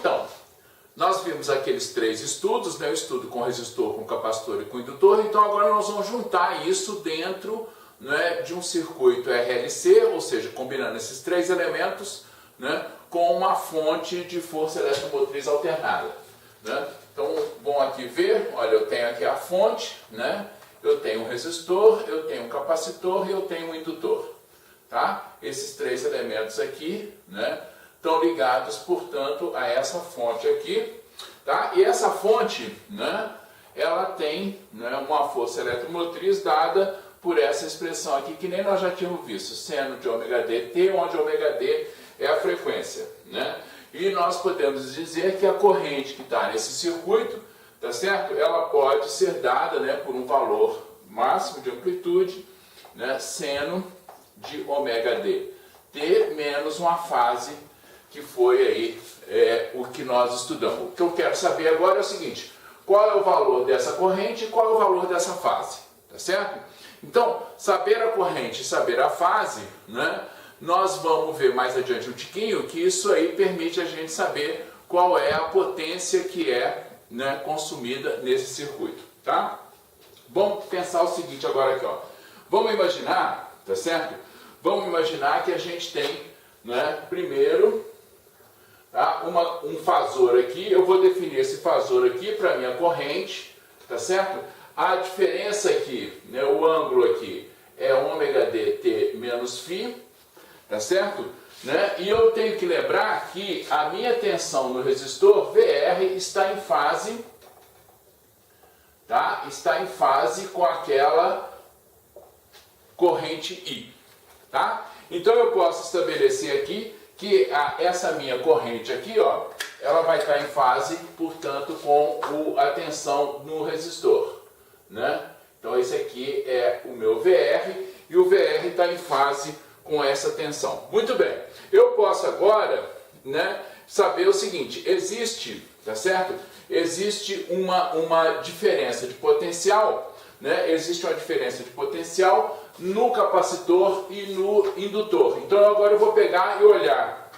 Então, nós vimos aqueles três estudos, né? O estudo com resistor, com capacitor e com indutor. Então agora nós vamos juntar isso dentro, né, de um circuito RLC, ou seja, combinando esses três elementos, né, com uma fonte de força eletromotriz alternada, né? Então, vamos aqui ver, olha, eu tenho aqui a fonte, né? Eu tenho um resistor, eu tenho um capacitor e eu tenho um indutor, tá? Esses três elementos aqui, né, estão ligados, portanto, a essa fonte aqui, tá? E essa fonte, né, ela tem, né, uma força eletromotriz dada por essa expressão aqui, que nem nós já tínhamos visto, seno de ômega dt, onde ômega d é a frequência, né? E nós podemos dizer que a corrente que está nesse circuito, tá certo? Ela pode ser dada, né, por um valor máximo de amplitude, né, seno de ômega d, t menos uma fase que foi aí o que nós estudamos. O que eu quero saber agora é o seguinte: qual é o valor dessa corrente e qual é o valor dessa fase, tá certo? Então, saber a corrente e saber a fase, né, nós vamos ver mais adiante um tiquinho que isso aí permite a gente saber qual é a potência que é, né, consumida nesse circuito, tá? Vamos pensar o seguinte agora aqui, ó. Vamos imaginar, tá certo? Vamos imaginar que a gente tem, né, primeiro, tá, um fasor aqui. Eu vou definir esse fasor aqui para minha corrente, tá certo? A diferença aqui, né, o ângulo aqui é ômega dt menos φ, tá certo? Né? E eu tenho que lembrar que a minha tensão no resistor VR está em fase, tá? Está em fase com aquela corrente I, tá? Então eu posso estabelecer aqui que essa minha corrente aqui, ó, ela vai estar em fase, portanto, com a tensão no resistor, né? Então esse aqui é o meu VR e o VR está em fase com essa tensão. Muito bem, eu posso agora, né, saber o seguinte: existe, tá certo? Existe uma diferença de potencial, né? Existe uma diferença de potencial no capacitor e no indutor. Então agora eu vou pegar e olhar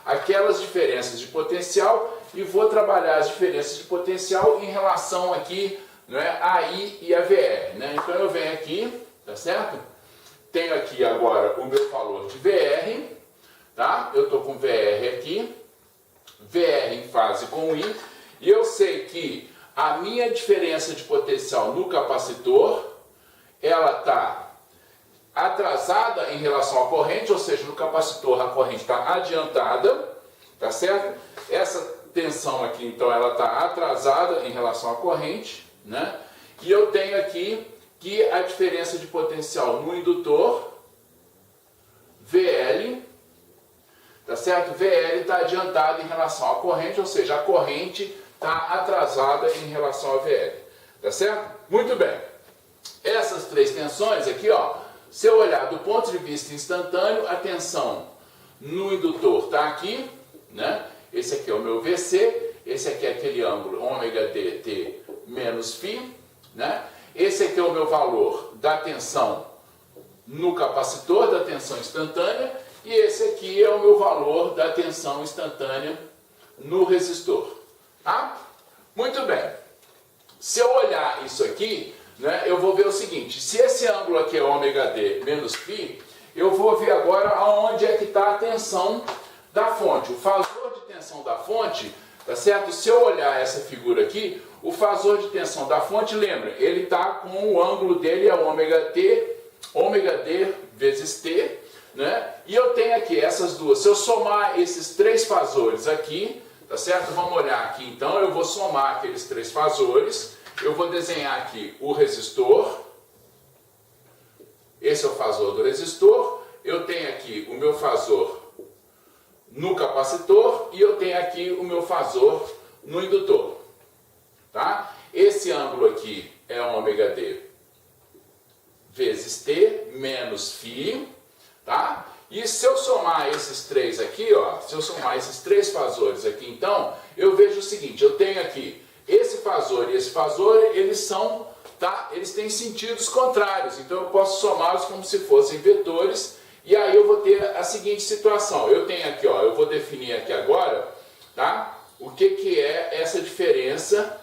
aquelas diferenças de potencial e vou trabalhar as diferenças de potencial em relação aqui, né, a I e a VR, né? Então eu venho aqui, tá certo? Tenho aqui agora o meu valor de VR, tá? Eu estou com VR aqui, VR em fase com I, e eu sei que a minha diferença de potencial no capacitor, ela está atrasada em relação à corrente, ou seja, no capacitor a corrente está adiantada, tá certo? Essa tensão aqui, então, ela está atrasada em relação à corrente, né? E eu tenho aqui que a diferença de potencial no indutor, VL, tá certo? VL está adiantada em relação à corrente, ou seja, a corrente está atrasada em relação a VL, tá certo? Muito bem. Essas três tensões aqui, ó, se eu olhar do ponto de vista instantâneo, a tensão no indutor está aqui, né? Esse aqui é o meu VC, esse aqui é aquele ângulo ômega dt menos φ, né? Esse aqui é o meu valor da tensão no capacitor, da tensão instantânea, e esse aqui é o meu valor da tensão instantânea no resistor, tá? Muito bem. Se eu olhar isso aqui, né, eu vou ver o seguinte: se esse ângulo aqui é ômega d menos φ, eu vou ver agora aonde é que está a tensão da fonte, o fasor de tensão da fonte, tá certo? Se eu olhar essa figura aqui, o fasor de tensão da fonte, lembra, ele está com o ângulo dele é ômega d vezes t, né? E eu tenho aqui essas duas. Se eu somar esses três fasores aqui, tá certo? Vamos olhar aqui então, eu vou somar aqueles três fasores, eu vou desenhar aqui o resistor, esse é o fasor do resistor, eu tenho aqui o meu fasor no capacitor e eu tenho aqui o meu fasor no indutor, tá? Esse ângulo aqui é ômega d vezes t menos φ, tá? E se eu somar esses três aqui, ó, se eu somar esses três fasores aqui, então, eu vejo o seguinte: eu tenho aqui esse fasor e esse fasor, eles são, tá? Eles têm sentidos contrários, então eu posso somá-los como se fossem vetores, e aí eu vou ter a seguinte situação: eu tenho aqui, ó, eu vou definir aqui agora, tá? o que é essa diferença.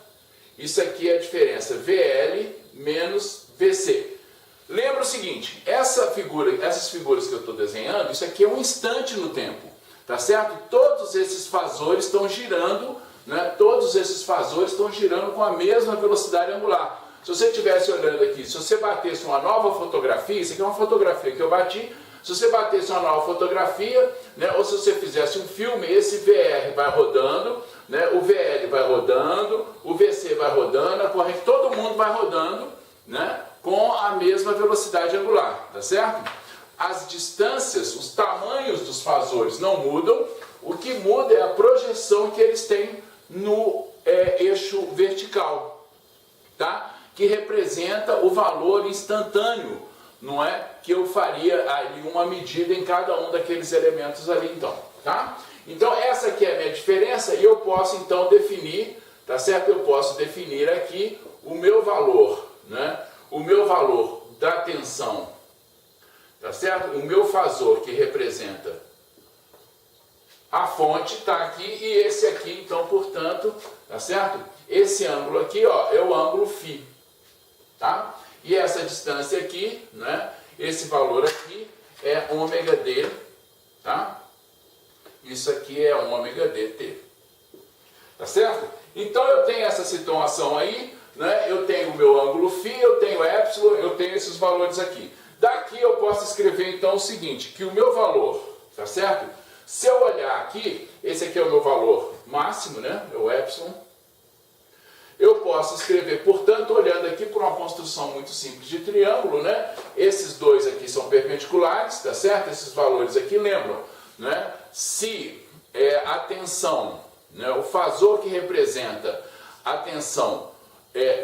Isso aqui é a diferença VL menos VC. Lembra o seguinte, essas figuras que eu estou desenhando, isso aqui é um instante no tempo, tá certo? Todos esses fasores estão girando, né? Todos esses fasores estão girando com a mesma velocidade angular. Se você estivesse olhando aqui, se você batesse uma nova fotografia, isso aqui é uma fotografia que eu bati, se você batesse uma nova fotografia, né, ou se você fizesse um filme, esse VR vai rodando, né, o VL vai rodando, o VC vai rodando, a corrente, todo mundo vai rodando, né, com a mesma velocidade angular, tá certo? As distâncias, os tamanhos dos fasores não mudam, o que muda é a projeção que eles têm no eixo vertical, tá? Que representa o valor instantâneo, não é? Que eu faria ali uma medida em cada um daqueles elementos ali, então, tá? Então essa aqui é a minha diferença e eu posso então definir, tá certo? Eu posso definir aqui o meu valor, né? O meu valor da tensão, tá certo? O meu fasor que representa a fonte está aqui e esse aqui, então, portanto, tá certo? Esse ângulo aqui, ó, é o ângulo φ, tá? E essa distância aqui, né? Esse valor aqui é ômega d, tá? Isso aqui é ômega dt, tá certo? Então eu tenho essa situação aí, né? Eu tenho o meu ângulo φ, eu tenho epsilon, eu tenho esses valores aqui. Daqui eu posso escrever então o seguinte, que o meu valor, tá certo? Se eu olhar aqui, esse aqui é o meu valor máximo, né? O epsilon. Eu posso escrever, portanto, olhando aqui por uma construção muito simples de triângulo, né? Esses dois aqui são perpendiculares, tá certo? Esses valores aqui lembram, né? Se a tensão, né? O fasor que representa a tensão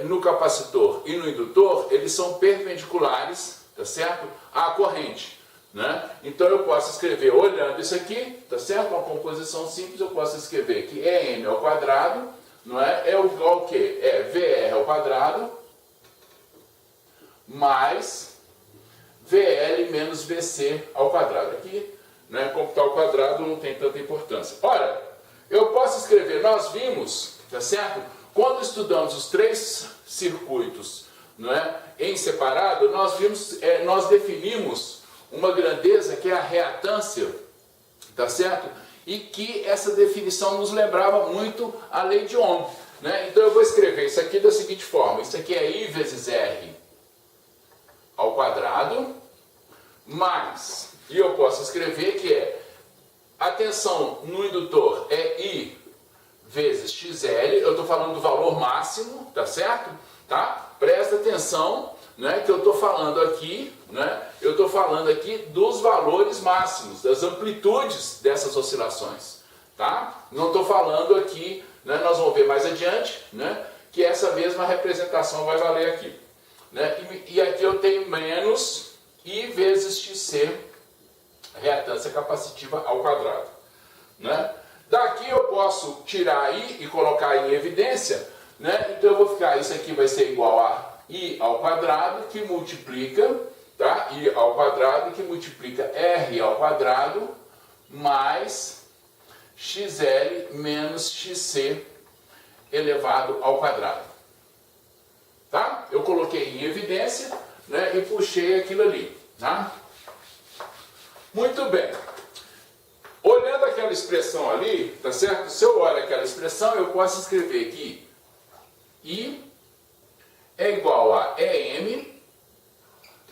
no capacitor e no indutor, eles são perpendiculares, tá certo? À corrente, né? Então eu posso escrever, olhando isso aqui, tá certo? Uma composição simples, eu posso escrever que EM ao quadrado, não é? É igual ao quê? É VR ao quadrado mais VL menos VC ao quadrado. Aqui, né, como está ao quadrado, não tem tanta importância. Ora, eu posso escrever, nós vimos, tá certo? Quando estudamos os três circuitos, não é, em separado, nós vimos, nós definimos uma grandeza que é a reatância, tá certo? E que essa definição nos lembrava muito a lei de Ohm, né? Então eu vou escrever isso aqui da seguinte forma, isso aqui é I vezes R ao quadrado, mais, e eu posso escrever que a tensão no indutor é I vezes XL, eu estou falando do valor máximo, tá certo? Tá? Presta atenção, né, que eu estou falando aqui, né, eu estou falando aqui dos valores máximos, das amplitudes dessas oscilações, tá? Não estou falando aqui, né, nós vamos ver mais adiante, né, que essa mesma representação vai valer aqui, né, e aqui eu tenho menos I vezes XC, reatância capacitiva ao quadrado, né? Daqui eu posso tirar I e colocar em evidência, né? Então eu vou ficar, isso aqui vai ser igual a I ao quadrado, que multiplica, tá? I ao quadrado, que multiplica R ao quadrado, mais XL menos XC elevado ao quadrado. Tá? Eu coloquei em evidência, né? E puxei aquilo ali, tá? Muito bem. Olhando aquela expressão ali, tá certo? Se eu olho aquela expressão, eu posso escrever que I é igual a EM,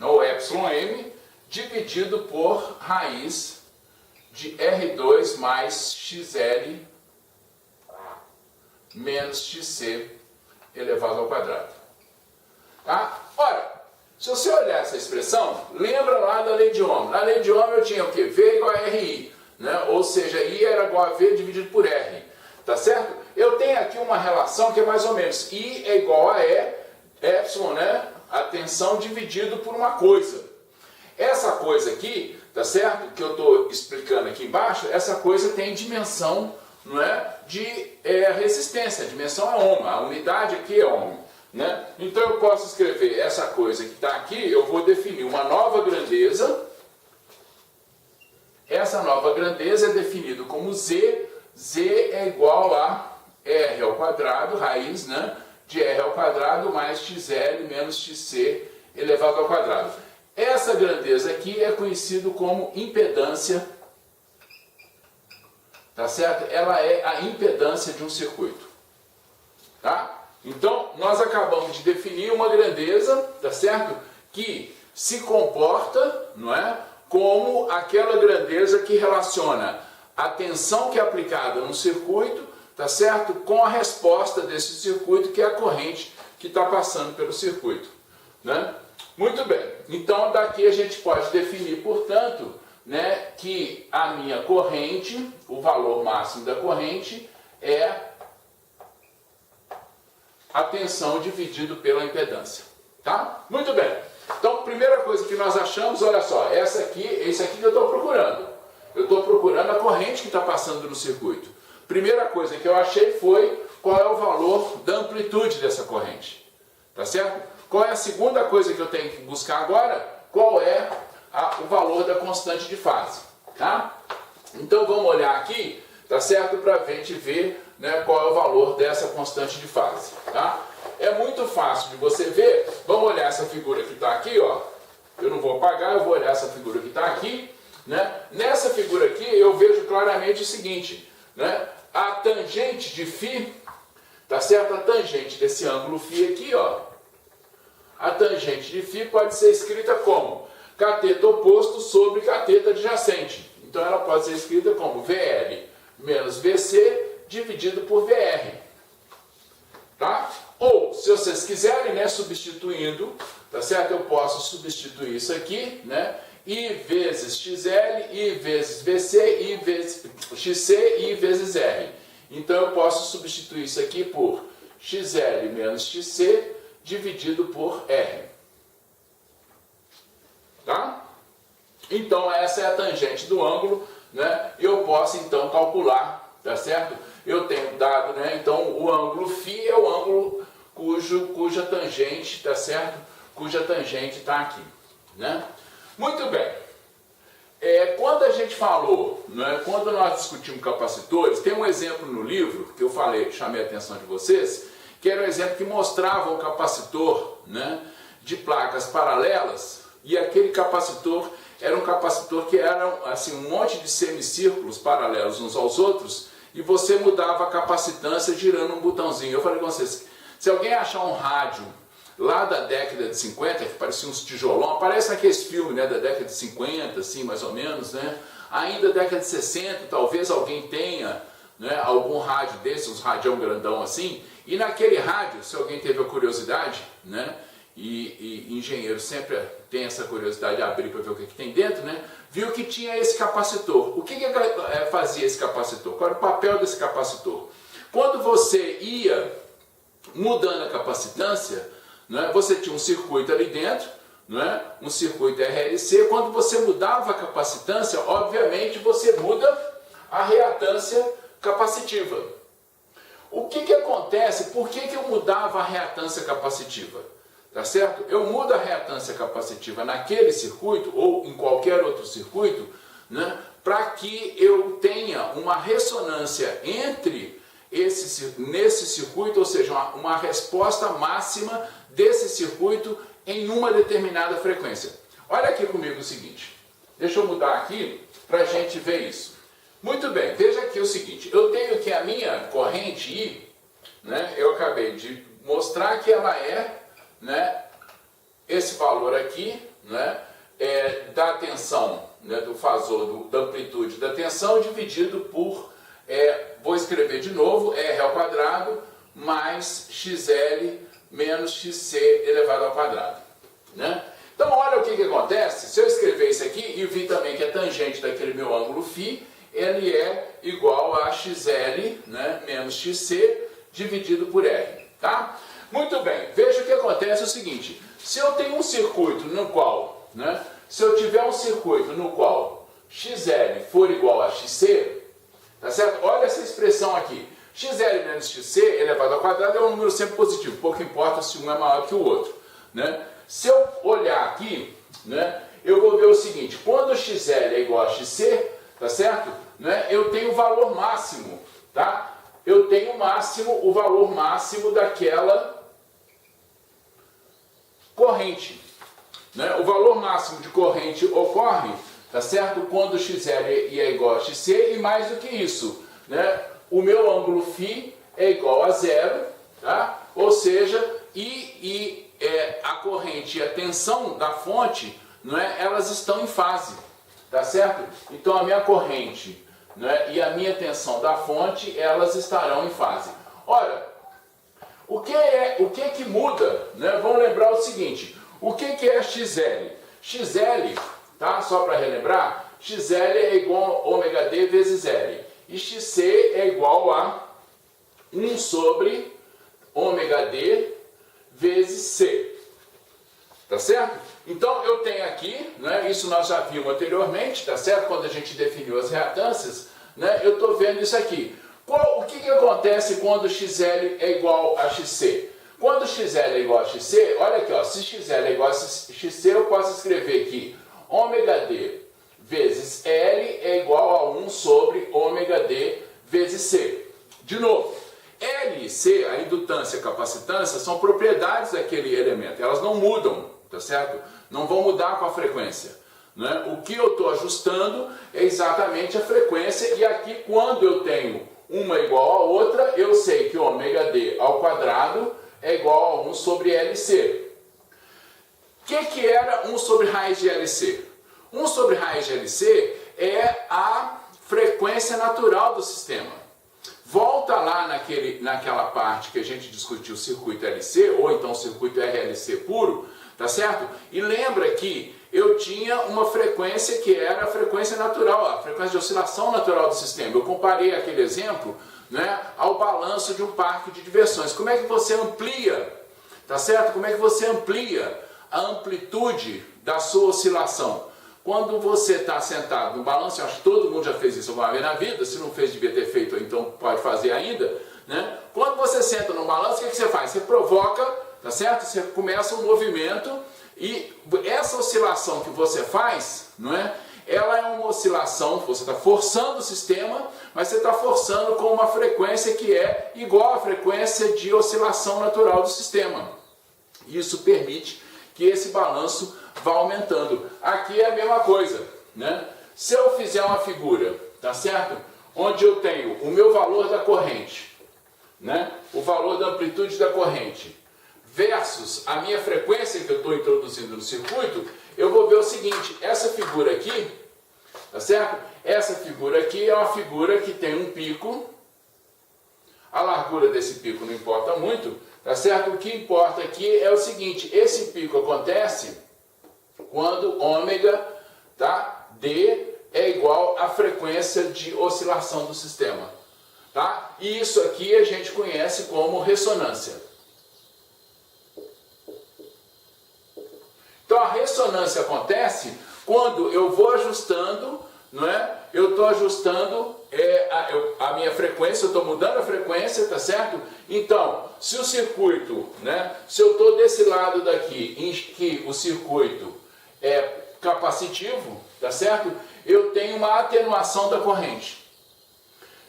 ou epsilon M, dividido por raiz de R2 mais XL menos XC elevado ao quadrado. Tá? Ora, se você olhar essa expressão, lembra lá da lei de Ohm. Na lei de Ohm eu tinha o quê? V igual a RI. Né? Ou seja, I era igual a V dividido por R, tá certo? Eu tenho aqui uma relação que é mais ou menos I é igual a epsilon, né? A tensão dividido por uma coisa. Essa coisa aqui, tá certo? Que eu estou explicando aqui embaixo, essa coisa tem dimensão, não é? De resistência, a dimensão é Ohm, a unidade aqui é Ohm, né? Então eu posso escrever essa coisa que está aqui, eu vou definir uma nova grandeza. Essa nova grandeza é definida como Z. Z é igual a R ao quadrado, raiz, né, de R ao quadrado mais XL menos XC elevado ao quadrado. Essa grandeza aqui é conhecido como impedância, tá certo? Ela é a impedância de um circuito, tá? Então, nós acabamos de definir uma grandeza, tá certo? Que se comporta, não é? Como aquela grandeza que relaciona a tensão que é aplicada no circuito, tá certo? Com a resposta desse circuito, que é a corrente que está passando pelo circuito, né? Muito bem, então daqui a gente pode definir, portanto, né, que a minha corrente, o valor máximo da corrente é a tensão dividido pela impedância, tá? Muito bem, então primeira coisa que nós achamos, olha só, esse aqui que eu estou procurando. Eu estou procurando a corrente que está passando no circuito. Primeira coisa que eu achei foi qual é o valor da amplitude dessa corrente, tá certo? Qual é a segunda coisa que eu tenho que buscar agora? Qual é o valor da constante de fase, tá? Então vamos olhar aqui, tá certo? Para a gente ver, né, qual é o valor dessa constante de fase, tá? É muito fácil de você ver. Vamos olhar essa figura que está aqui, ó. Eu não vou apagar, eu vou olhar essa figura que está aqui, né? Nessa figura aqui eu vejo claramente o seguinte, né? A tangente de φ, tá certo? A tangente desse ângulo φ aqui, ó. A tangente de φ pode ser escrita como cateto oposto sobre cateto adjacente. Então ela pode ser escrita como VL menos VC dividido por VR. Tá? Ou, se vocês quiserem, né, substituindo, tá certo? Eu posso substituir isso aqui, né? I vezes XL, I vezes VC, I vezes XC, I vezes R. Então eu posso substituir isso aqui por XL menos XC dividido por R. Tá? Então essa é a tangente do ângulo, né? Eu posso então calcular, tá certo? Eu tenho dado, né? Então o ângulo φ é o ângulo cuja tangente, tá certo? Cuja tangente está aqui, né? Muito bem. Quando a gente falou, né, quando nós discutimos capacitores, tem um exemplo no livro que eu falei, chamei a atenção de vocês, que era um exemplo que mostrava o capacitor, né, de placas paralelas, e aquele capacitor era um capacitor que era assim, um monte de semicírculos paralelos uns aos outros, e você mudava a capacitância girando um botãozinho. Eu falei com vocês, se alguém achar um rádio lá da década de 50, que parecia uns tijolão, parece naqueles filmes, né, da década de 50, assim, mais ou menos, né? Ainda da década de 60, talvez alguém tenha, né, algum rádio desses, uns radião grandão assim, e naquele rádio, se alguém teve a curiosidade, né, e engenheiro sempre tem essa curiosidade de abrir para ver o que tem dentro, né, viu que tinha esse capacitor. O que fazia esse capacitor? Qual era o papel desse capacitor? Quando você ia mudando a capacitância, né, você tinha um circuito ali dentro, né, um circuito RLC. Quando você mudava a capacitância, obviamente você muda a reatância capacitiva. O que acontece? Por que eu mudava a reatância capacitiva? Tá certo? Eu mudo a reatância capacitiva naquele circuito ou em qualquer outro circuito, né, para que eu tenha uma ressonância nesse circuito, ou seja, uma resposta máxima desse circuito em uma determinada frequência. Olha aqui comigo o seguinte, deixa eu mudar aqui para a gente ver isso. Muito bem, veja aqui o seguinte, eu tenho que a minha corrente I, né, eu acabei de mostrar que ela é, né, esse valor aqui, né, da tensão, né, do fasor, da amplitude da tensão dividido por, vou escrever de novo, R ao quadrado mais XL menos XC elevado ao quadrado, né? Então olha o que acontece, se eu escrever isso aqui e vi também que a tangente daquele meu ângulo φ, ele é igual a XL, né, menos XC dividido por R, tá? Muito bem, veja o que acontece é o seguinte, se eu tenho um circuito no qual, né, se eu tiver um circuito no qual XL for igual a XC, tá certo? Olha essa expressão aqui, XL menos XC elevado ao quadrado é um número sempre positivo, pouco importa se um é maior que o outro, né? Se eu olhar aqui, né, eu vou ver o seguinte, quando XL é igual a XC, tá certo? Né, eu tenho o valor máximo, tá? eu tenho o valor máximo daquela corrente. Né? O valor máximo de corrente ocorre, tá certo? Quando XL é igual a XC, e mais do que isso, né? O meu ângulo φ é igual a zero, tá? Ou seja, a corrente e a tensão da fonte, não é? Elas estão em fase, tá certo? Então a minha corrente, né, e a minha tensão da fonte, elas estarão em fase. Ora, o que muda? Né? Vamos lembrar o seguinte, o que é XL? XL, tá? Só para relembrar, XL é igual a ômega D vezes L. E XC é igual a 1 sobre ômega D vezes C. Tá certo? Então eu tenho aqui, né, isso nós já vimos anteriormente, tá certo? Quando a gente definiu as reatâncias, né, eu estou vendo isso aqui. O que acontece quando XL é igual a XC? Quando XL é igual a XC, olha aqui, ó, se XL é igual a XC, eu posso escrever aqui ômega D vezes L é igual a 1 sobre ômega D vezes C. De novo, L e C, a indutância e a capacitância, são propriedades daquele elemento, elas não mudam, tá certo? Não vão mudar com a frequência. Né? O que eu estou ajustando é exatamente a frequência, e aqui quando eu tenho uma igual a outra, eu sei que ômega D ao quadrado é igual a 1 sobre LC. O que era 1 sobre raiz de LC? 1 sobre raiz de LC é a frequência natural do sistema. Volta lá naquela parte que a gente discutiu o circuito LC, ou então o circuito RLC puro, tá certo? E lembra que eu tinha uma frequência que era a frequência natural, a frequência de oscilação natural do sistema. Eu comparei aquele exemplo, né, ao balanço de um parque de diversões. Como é que você amplia, tá certo? Como é que você amplia a amplitude da sua oscilação? Quando você está sentado no balanço, eu acho que todo mundo já fez isso alguma vez na vida, se não fez devia ter feito, então pode fazer ainda, né? Quando você senta no balanço, o que você faz? Você provoca, tá certo? Você começa um movimento, e essa oscilação que você faz, não é? Ela é uma oscilação, você está forçando o sistema, mas você está forçando com uma frequência que é igual à frequência de oscilação natural do sistema. Isso permite que esse balanço vá aumentando. Aqui é a mesma coisa, né? Se eu fizer uma figura, tá certo? Onde eu tenho o meu valor da corrente, né? O valor da amplitude da corrente, versus a minha frequência que eu estou introduzindo no circuito, eu vou ver o seguinte, essa figura aqui, tá certo? Essa figura aqui é uma figura que tem um pico, a largura desse pico não importa muito, tá certo? O que importa aqui é o seguinte, esse pico acontece quando ômega, tá, D é igual à frequência de oscilação do sistema, tá? E isso aqui a gente conhece como ressonância. Então a ressonância acontece quando eu vou ajustando, não é? Eu estou ajustando a minha frequência, eu estou mudando a frequência, tá certo? Então, se o circuito, né? Se eu estou desse lado daqui, em que o circuito é capacitivo, tá certo? Eu tenho uma atenuação da corrente.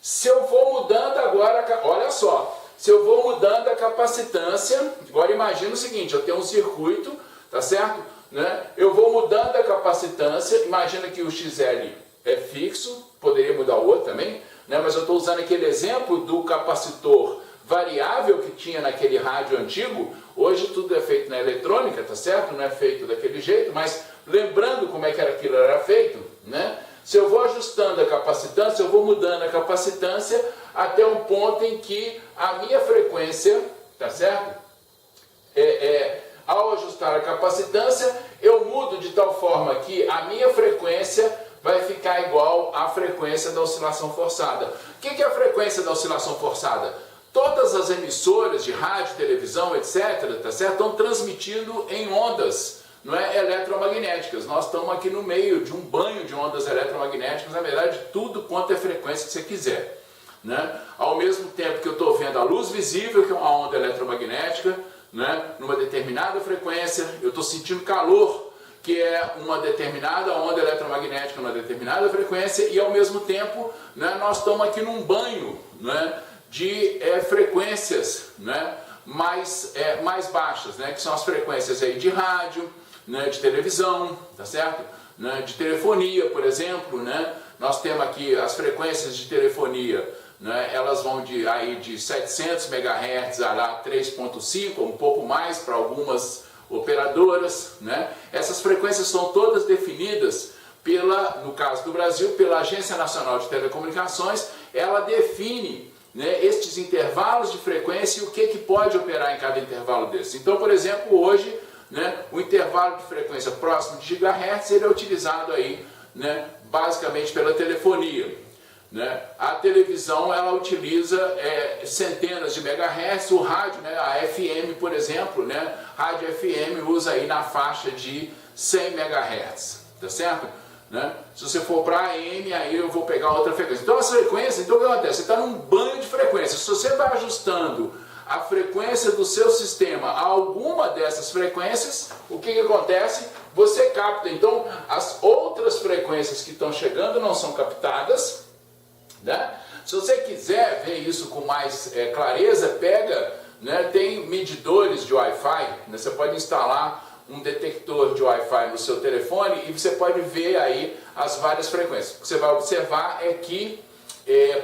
Se eu vou mudando agora, olha só, se eu vou mudando a capacitância, agora imagina o seguinte, eu tenho um circuito, tá certo? Né? Eu vou mudando a capacitância, imagina que o XL é fixo, poderia mudar o outro também, né? Mas eu estou usando aquele exemplo do capacitor variável que tinha naquele rádio antigo. Hoje tudo é feito na eletrônica, tá certo? Não é feito daquele jeito, mas lembrando como é que aquilo era feito, né? Se eu vou ajustando a capacitância, eu vou mudando a capacitância até um ponto em que a minha frequência, tá certo? Ao ajustar a capacitância, eu mudo de tal forma que a minha frequência vai ficar igual à frequência da oscilação forçada. O que é a frequência da oscilação forçada? Todas as emissoras de rádio, televisão, etc., tá certo? Estão transmitindo em ondas, não é, eletromagnéticas. Nós estamos aqui no meio de um banho de ondas eletromagnéticas, na verdade, tudo quanto é frequência que você quiser, né? Ao mesmo tempo que eu estou vendo a luz visível, que é uma onda eletromagnética, né, numa determinada frequência, eu estou sentindo calor, que é uma determinada onda eletromagnética, numa determinada frequência, e ao mesmo tempo, né, nós estamos aqui num banho, né, de frequências, né, mais baixas, né, que são as frequências aí de rádio, né, de televisão, tá certo? Né, de telefonia, por exemplo, né? Nós temos aqui as frequências de telefonia, né, elas vão de 700 MHz a lá 3.5, um pouco mais para algumas operadoras, né? Essas frequências são todas definidas no caso do Brasil, pela Agência Nacional de Telecomunicações. Ela define, né, estes intervalos de frequência e o que pode operar em cada intervalo desses. Então, por exemplo, hoje, né, o intervalo de frequência próximo de gigahertz ele é utilizado aí, né, basicamente pela telefonia. Né? A televisão ela utiliza centenas de megahertz, o rádio, né, a FM, por exemplo, né, rádio FM usa aí na faixa de 100 megahertz, tá certo? Né? Se você for para AM, aí eu vou pegar outra frequência. Então, as frequências, então o que acontece? Você está num banho de frequências. Se você vai ajustando a frequência do seu sistema a alguma dessas frequências, o que acontece? Você capta. Então, as outras frequências que estão chegando não são captadas, né? Se você quiser ver isso com mais clareza, pega, né, tem medidores de Wi-Fi, né, você pode instalar um detector de Wi-Fi no seu telefone e você pode ver aí as várias frequências. O que você vai observar é que,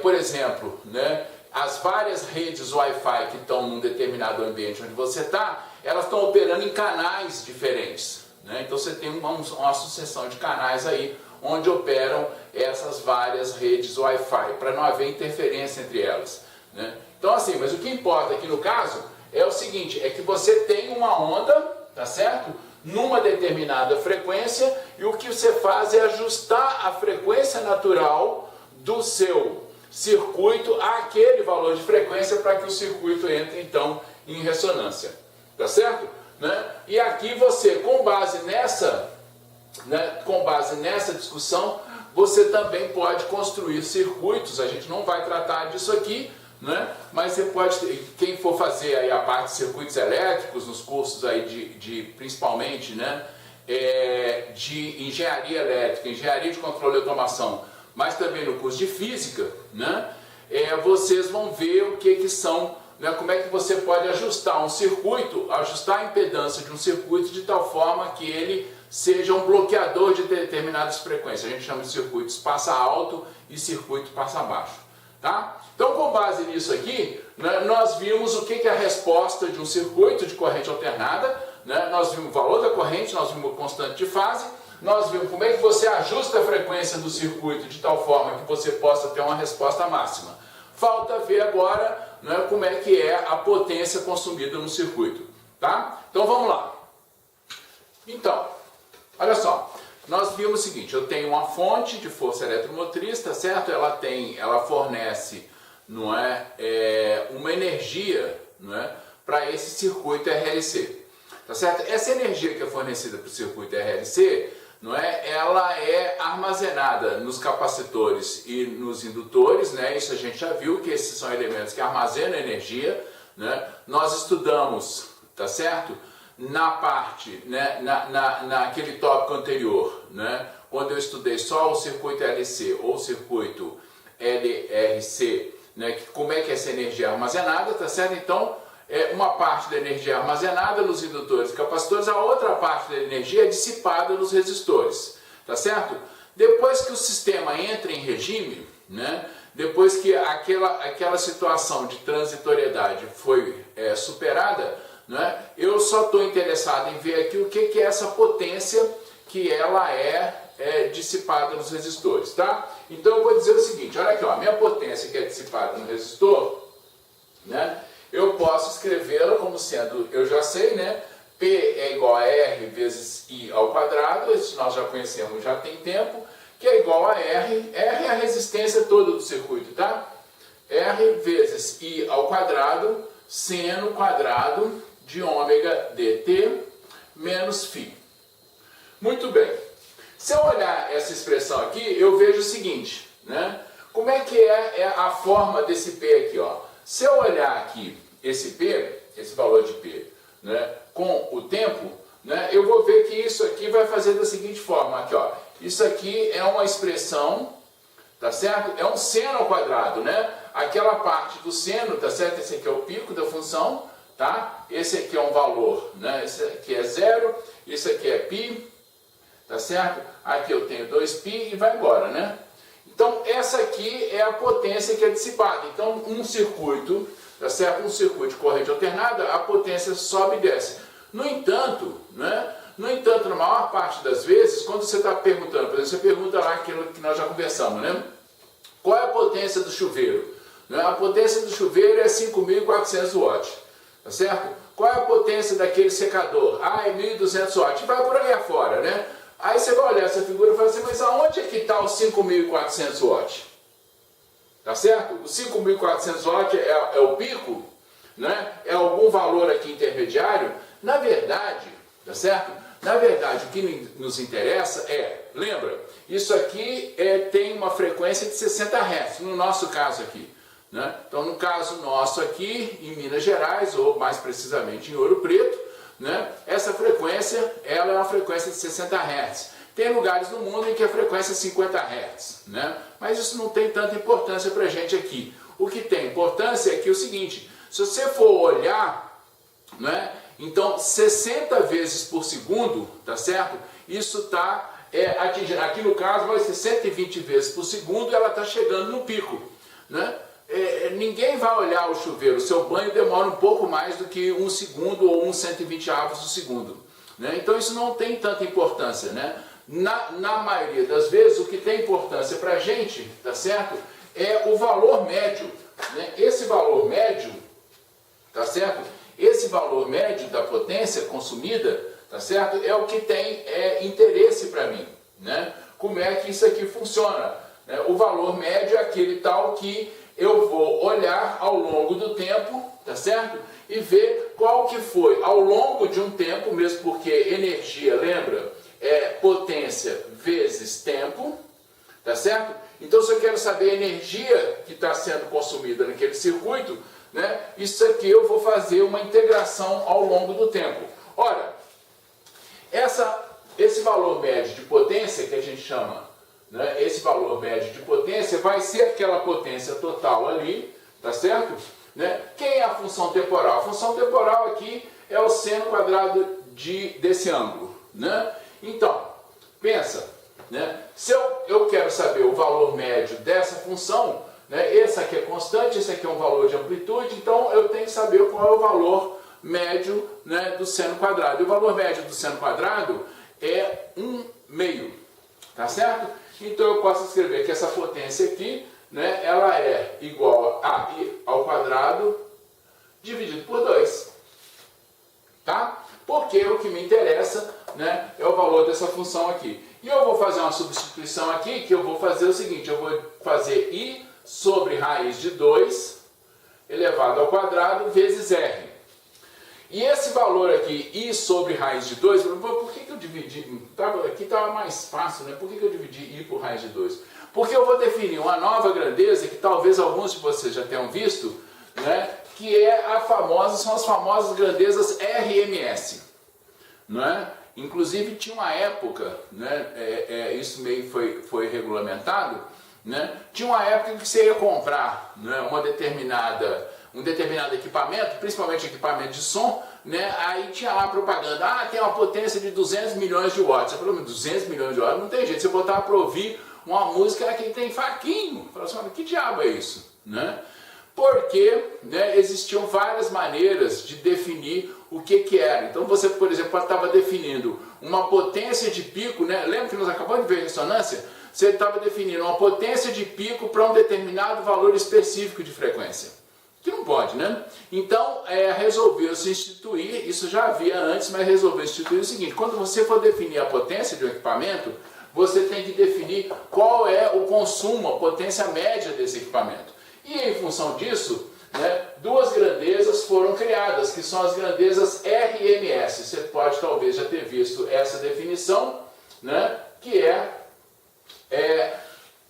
por exemplo, né, as várias redes Wi-Fi que estão num determinado ambiente onde você está, elas estão operando em canais diferentes, né? Então você tem uma sucessão de canais aí onde operam essas várias redes Wi-Fi, para não haver interferência entre elas, né? Então assim, mas o que importa aqui no caso é o seguinte, é que você tem uma onda, tá certo? Numa determinada frequência, e o que você faz é ajustar a frequência natural do seu circuito àquele valor de frequência para que o circuito entre então em ressonância, tá certo? Né? E aqui você, com base nessa discussão, você também pode construir circuitos. A gente não vai tratar disso aqui, né? Mas você pode, quem for fazer aí a parte de circuitos elétricos nos cursos aí principalmente, né, de engenharia elétrica, engenharia de controle e automação, mas também no curso de física, né, vocês vão ver o que são, né, como é que você pode ajustar um circuito, ajustar a impedância de um circuito de tal forma que ele seja um bloqueador de determinadas frequências. A gente chama de circuitos passa alto e circuito passa baixo. Tá? Então, com base nisso aqui, né, nós vimos o que é a resposta de um circuito de corrente alternada, né? Nós vimos o valor da corrente, nós vimos a constante de fase, nós vimos como é que você ajusta a frequência do circuito de tal forma que você possa ter uma resposta máxima. Falta ver agora, né, como é que é a potência consumida no circuito. Tá? Então vamos lá. Então, olha só. Nós vimos o seguinte, eu tenho uma fonte de força eletromotriz, tá certo? Ela fornece, não é, uma energia, não é, para esse circuito RLC, tá certo? Essa energia que é fornecida para o circuito RLC, não é, ela é armazenada nos capacitores e nos indutores, né? Isso a gente já viu que esses são elementos que armazenam energia, né? Nós estudamos, tá certo? Na parte, né, naquele tópico anterior, né, quando eu estudei só o circuito LC ou o circuito LRC, né, como é que essa energia é armazenada, tá certo? Então, uma parte da energia é armazenada nos indutores e capacitores, a outra parte da energia é dissipada nos resistores, tá certo? Depois que o sistema entra em regime, né, depois que aquela situação de transitoriedade foi superada, né, eu só estou interessado em ver aqui o que é essa potência que ela é dissipada nos resistores, tá? Então eu vou dizer o seguinte, olha aqui, ó, a minha potência que é dissipada no resistor, né, eu posso escrevê-la como sendo, eu já sei, né, P é igual a R vezes I ao quadrado, isso nós já conhecemos já tem tempo, que é igual a R é a resistência toda do circuito, tá? R vezes I ao quadrado, seno quadrado de ômega dt menos φ. Muito bem. Se eu olhar essa expressão aqui, eu vejo o seguinte, né? Como é que é a forma desse P aqui, ó? Se eu olhar aqui esse P, esse valor de P, né, com o tempo, né, eu vou ver que isso aqui vai fazer da seguinte forma, aqui, ó. Isso aqui é uma expressão, tá certo? É um seno ao quadrado, né? Aquela parte do seno, tá certo? Esse aqui é o pico da função, tá? Esse aqui é um valor, né? Esse aqui é 0, esse aqui é π, tá certo? Aqui eu tenho 2π e vai embora, né? Então, essa aqui é a potência que é dissipada. Então, um circuito, tá certo? Um circuito de corrente alternada, a potência sobe e desce. No entanto, né? No entanto, na maior parte das vezes, quando você está perguntando, por exemplo, você pergunta lá aquilo que nós já conversamos, né? Qual é a potência do chuveiro? Né? A potência do chuveiro é 5.400 watts, tá certo? Qual é a potência daquele secador? Ah, é 1.200 watts. E vai por aí afora, né? Aí você vai olhar essa figura e fala assim, mas aonde é que está os 5.400 watts? Tá certo? Os 5.400 watts é o pico, né? É algum valor aqui intermediário? Na verdade, tá certo? Na verdade, o que nos interessa lembra, isso aqui tem uma frequência de 60 Hz, no nosso caso aqui. Né? Então, no caso nosso aqui, em Minas Gerais, ou mais precisamente em Ouro Preto, né? Essa frequência, ela é uma frequência de 60 Hz. Tem lugares no mundo em que a frequência é 50 Hz, né? Mas isso não tem tanta importância para a gente aqui. O que tem importância é que é o seguinte, se você for olhar, né? Então 60 vezes por segundo, tá certo? Isso está atingindo, aqui no caso vai ser 120 vezes por segundo e ela está chegando no pico, né? Ninguém vai olhar o chuveiro, o seu banho demora um pouco mais do que 1 segundo ou 1/120º do segundo, né? Então isso não tem tanta importância, né? Na maioria das vezes o que tem importância para a gente, tá certo? É o valor médio, né? Esse valor médio, tá certo? Esse valor médio da potência consumida, tá certo? É o que tem interesse para mim, né? Como é que isso aqui funciona, né? O valor médio é aquele tal que eu vou olhar ao longo do tempo, tá certo? E ver qual que foi ao longo de um tempo, mesmo porque energia, lembra? É potência vezes tempo, tá certo? Então, se eu quero saber a energia que está sendo consumida naquele circuito, né? Isso aqui eu vou fazer uma integração ao longo do tempo. Ora, esse valor médio de potência que a gente chama, né? Esse valor médio de potência vai ser aquela potência total ali, tá certo? Né? Quem é a função temporal? A função temporal aqui é o seno quadrado desse ângulo, né? Então, pensa, né? Se eu quero saber o valor médio dessa função, né? Esse aqui é constante, esse aqui é um valor de amplitude, então eu tenho que saber qual é o valor médio, né, do seno quadrado. E o valor médio do seno quadrado é 1/2, tá certo? Então eu posso escrever que essa potência aqui, né, ela é igual a I ao quadrado dividido por 2, tá? Porque o que me interessa, né, é o valor dessa função aqui. E eu vou fazer uma substituição aqui, que eu vou fazer o seguinte, eu vou fazer I sobre raiz de 2 elevado ao quadrado vezes R. E esse valor aqui, I sobre raiz de 2, por que eu dividi? Aqui estava mais fácil, né? Por que eu dividi I por raiz de 2? Porque eu vou definir uma nova grandeza, que talvez alguns de vocês já tenham visto, né? Que é são as famosas grandezas RMS. Né? Inclusive tinha uma época, né? Isso meio foi regulamentado, né? Tinha uma época que você ia comprar, né, um determinado equipamento, principalmente equipamento de som, né? Aí tinha lá a propaganda, tem uma potência de 200 milhões de watts. Você falou, 200 milhões de watts? Não tem jeito, você botar para ouvir uma música que tem faquinho. Fala assim, que diabo é isso? Né? Porque, né, existiam várias maneiras de definir o que era. Então você, por exemplo, estava definindo uma potência de pico, né? Lembra que nós acabamos de ver ressonância? Você estava definindo uma potência de pico para um determinado valor específico de frequência. Que não pode, né? Então, resolveu-se instituir, isso já havia antes, mas resolveu instituir o seguinte, quando você for definir a potência de um equipamento, você tem que definir qual é o consumo, a potência média desse equipamento. E em função disso, né, duas grandezas foram criadas, que são as grandezas RMS. Você pode talvez já ter visto essa definição, né, que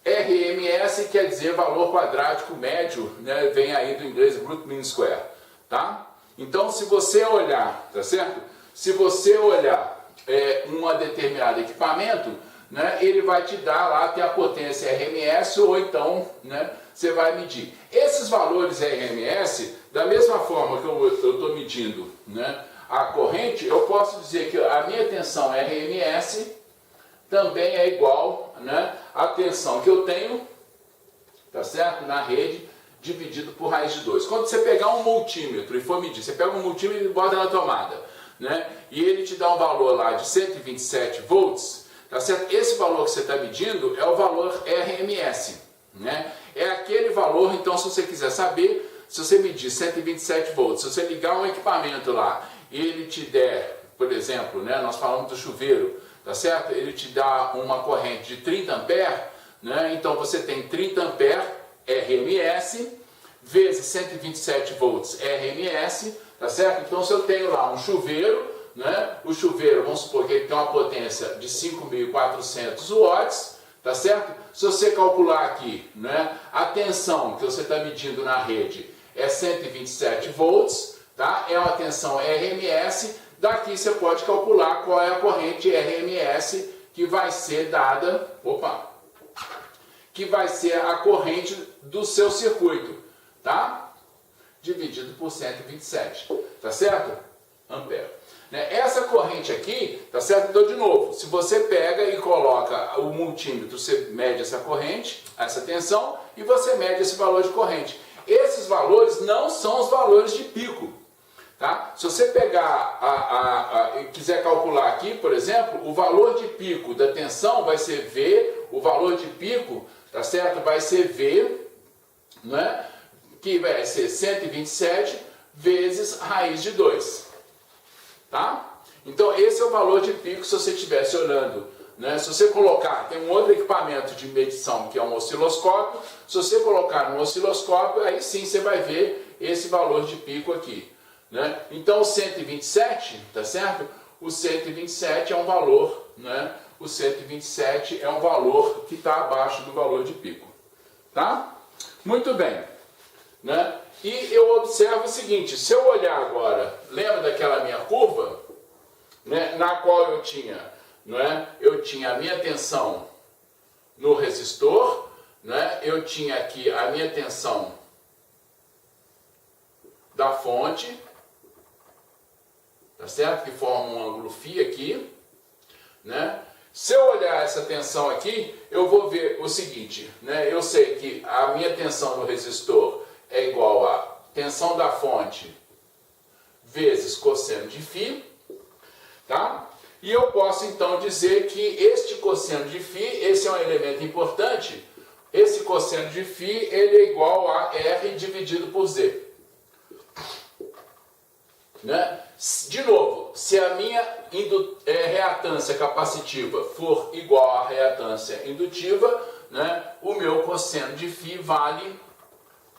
RMS quer dizer valor quadrático médio, né? Vem aí do inglês Root Mean Square, tá? Então, se você olhar, tá certo? Se você olhar um determinado equipamento, né, ele vai te dar lá, tem a potência RMS, ou então, né, você vai medir. Esses valores RMS, da mesma forma que eu estou medindo, né, a corrente, eu posso dizer que a minha tensão RMS também é igual, né, à tensão que eu tenho, tá certo, na rede, dividido por raiz de 2. Quando você pegar um multímetro e for medir, você pega um multímetro e bota na tomada, né, e ele te dá um valor lá de 127 volts, tá certo? Esse valor que você está medindo é o valor RMS, né? É aquele valor, então, se você quiser saber, se você medir 127 volts, se você ligar um equipamento lá e ele te der, por exemplo, né, nós falamos do chuveiro, tá certo? Ele te dá uma corrente de 30 amperes, né? Então você tem 30 amperes RMS vezes 127 volts RMS, tá certo? Então se eu tenho lá um chuveiro, né? O chuveiro, vamos supor que ele tem uma potência de 5.400 watts, tá certo? Se você calcular aqui, né, a tensão que você está medindo na rede é 127 volts, tá? É uma tensão RMS, daqui você pode calcular qual é a corrente RMS que vai ser dada, que vai ser a corrente do seu circuito, tá? Dividido por 127, tá certo? Ampere. Essa corrente aqui, tá certo? Então, de novo, se você pega e coloca o multímetro, você mede essa corrente, essa tensão, e você mede esse valor de corrente. Esses valores não são os valores de pico, tá? Se você pegar e quiser calcular aqui, por exemplo, o valor de pico da tensão vai ser V, o valor de pico, tá certo? Vai ser V, né? Que vai ser 127 vezes raiz de 2. Tá? Então esse é o valor de pico se você estivesse olhando, né? Se você colocar, tem um outro equipamento de medição que é um osciloscópio, se você colocar no osciloscópio, aí sim você vai ver esse valor de pico aqui, né? Então o 127, tá certo? O 127 é um valor, né? O 127 é um valor que está abaixo do valor de pico, tá? Muito bem, né? E eu observo o seguinte, se eu olhar agora, lembra daquela minha curva, né, na qual eu tinha, né, eu tinha a minha tensão no resistor, né, eu tinha aqui a minha tensão da fonte, tá certo? Que forma um ângulo φ aqui, né? Se eu olhar essa tensão aqui, eu vou ver o seguinte, né, eu sei que a minha tensão no resistor é igual a tensão da fonte vezes cosseno de φ, tá? E eu posso então dizer que este cosseno de φ, esse é um elemento importante, esse cosseno de φ ele é igual a R dividido por Z. Né? De novo, se a minha reatância capacitiva for igual à reatância indutiva, né, o meu cosseno de φ vale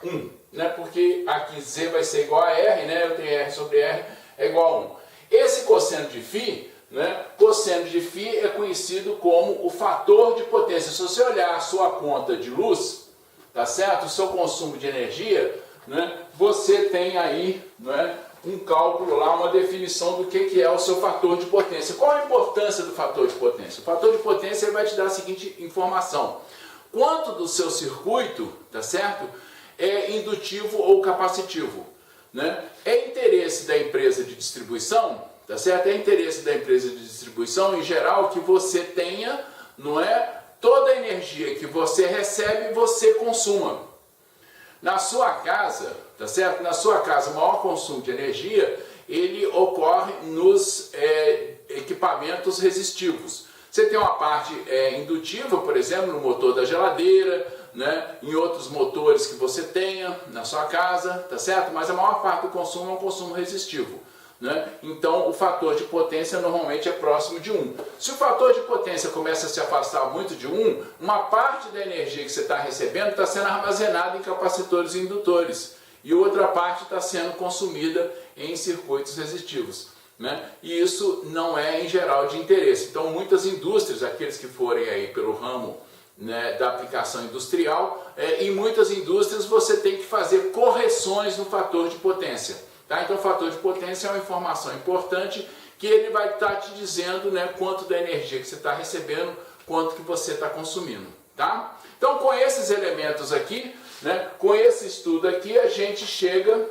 1, né? Porque aqui Z vai ser igual a R, né? Eu tenho R sobre R é igual a 1. Esse cosseno de φ, né? Cosseno de φ é conhecido como o fator de potência. Se você olhar a sua conta de luz, tá certo? O seu consumo de energia, né? Você tem aí, né, um cálculo lá, uma definição do que é o seu fator de potência. Qual a importância do fator de potência? O fator de potência ele vai te dar a seguinte informação: quanto do seu circuito, tá certo, é indutivo ou capacitivo, né? É interesse da empresa de distribuição, tá certo? É interesse da empresa de distribuição, em geral, que você tenha, não é, toda a energia que você recebe, você consuma. Na sua casa, tá certo? Na sua casa, o maior consumo de energia, ele ocorre nos equipamentos resistivos. Você tem uma parte indutiva, por exemplo, no motor da geladeira, né, em outros motores que você tenha na sua casa, tá certo? Mas a maior parte do consumo é um consumo resistivo, né? Então o fator de potência normalmente é próximo de 1. Se o fator de potência começa a se afastar muito de 1, uma parte da energia que você está recebendo está sendo armazenada em capacitores e indutores, e outra parte está sendo consumida em circuitos resistivos, né? E isso não é em geral de interesse. Então muitas indústrias, aqueles que forem aí pelo ramo, né, da aplicação industrial, em muitas indústrias você tem que fazer correções no fator de potência, tá? Então o fator de potência é uma informação importante que ele vai estar te dizendo, né, quanto da energia que você está recebendo, quanto que você está consumindo, tá? Então, com esses elementos aqui, né, com esse estudo aqui, a gente chega,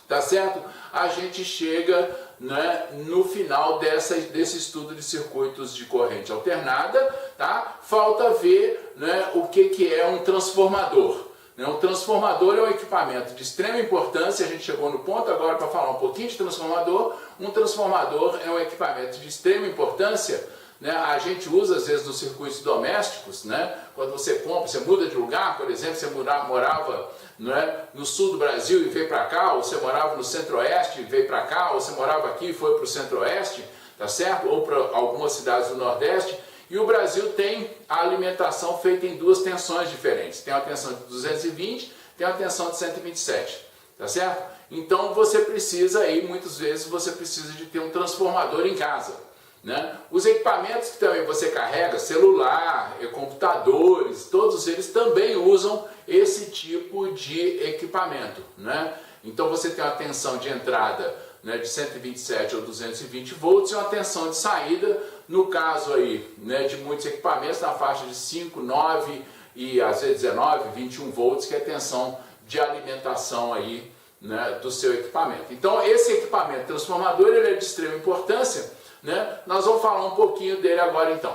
tá certo? A gente chega, né, no final desse estudo de circuitos de corrente alternada, tá? Falta ver, né, o que é um transformador. Um transformador é um equipamento de extrema importância, a gente chegou no ponto agora para falar um pouquinho de transformador. Um transformador é um equipamento de extrema importância, né? A gente usa às vezes nos circuitos domésticos, né? Quando você compra, você muda de lugar, por exemplo, você morava, né, no sul do Brasil e veio para cá, ou você morava no centro-oeste e veio para cá, ou você morava aqui e foi para o centro-oeste, tá certo? Ou para algumas cidades do nordeste. E o Brasil tem a alimentação feita em duas tensões diferentes. Tem uma tensão de 220, tem uma tensão de 127, tá certo? Então você precisa aí, muitas vezes, você precisa de ter um transformador em casa, né? Os equipamentos que também você carrega, celular, computadores, todos eles também usam esse tipo de equipamento, né? Então você tem uma tensão de entrada, né, de 127 ou 220 volts e uma tensão de saída, no caso aí, né, de muitos equipamentos, na faixa de 5, 9 e às vezes 19, 21 volts, que é a tensão de alimentação aí, né, do seu equipamento. Então esse equipamento transformador, ele é de extrema importância, né? Nós vamos falar um pouquinho dele agora então.